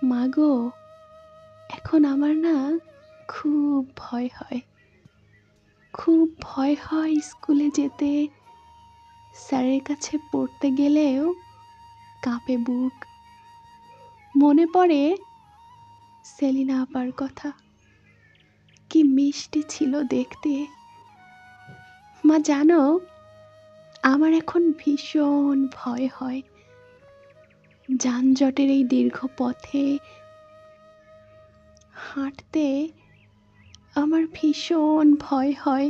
মাগো, এখন আমার না খুব ভয় হয়। খুব ভয় হয় স্কুলে যেতে, স্যারের কাছে পড়তে গেলেও কাঁপে বুক। মনে পড়ে সেলিনা আপার কথা, কি মিষ্টি ছিল দেখতে। মা জানো, আমার এখন ভীষণ ভয় হয়। যানজটের এই দীর্ঘ পথে হাঁটতে আমার ভীষণ ভয় হয়।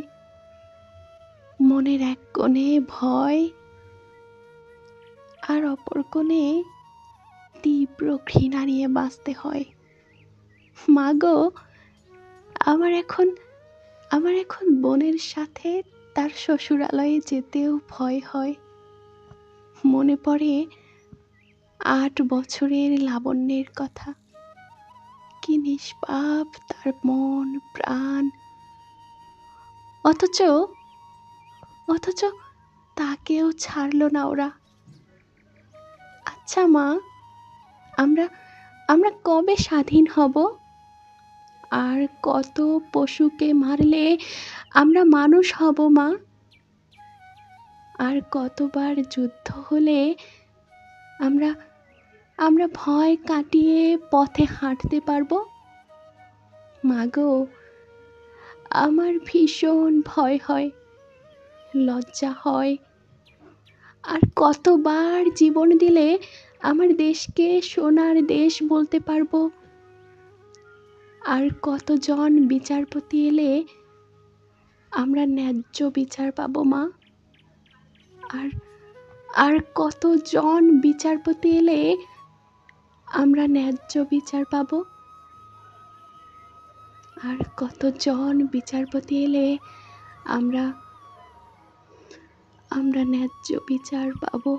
মনের এক কোণে ভয়, আর অপর কোণে তীব্র ঘৃণা নিয়ে বাঁচতে হয়। মাগো, আমার এখন বোনের সাথে তার শ্বশুরালয়ে যেতেও ভয় হয়। মনে পড়ে ৮ বছরের লাবণ্যের কথা, কি নিষ্পাপ তার মন প্রাণ। অথচ অথচ তাকেও ছাড়ল না ওরা। আচ্ছা মা, আমরা আমরা কবে স্বাধীন হব? আর কত পশুকে মারলে আমরা মানুষ হব মা? আর কতবার যুদ্ধ হলে আমরা আমরা ভয় কাটিয়ে পথে হাঁটতে পারবো? মাগো, আমার ভীষণ ভয় হয়, লজ্জা হয়। আর কতবার জীবন দিলে আমার দেশকে সোনার দেশ বলতে পারবো? আর কতজন বিচারপতি এলে আমরা ন্যায্য বিচার পাবো মা? আর আর কতজন বিচারপতি এলে আমরা ন্যায্য বিচার পাবো? আর কতজন বিচারপতি এলে আমরা আমরা ন্যায্য বিচার পাবো?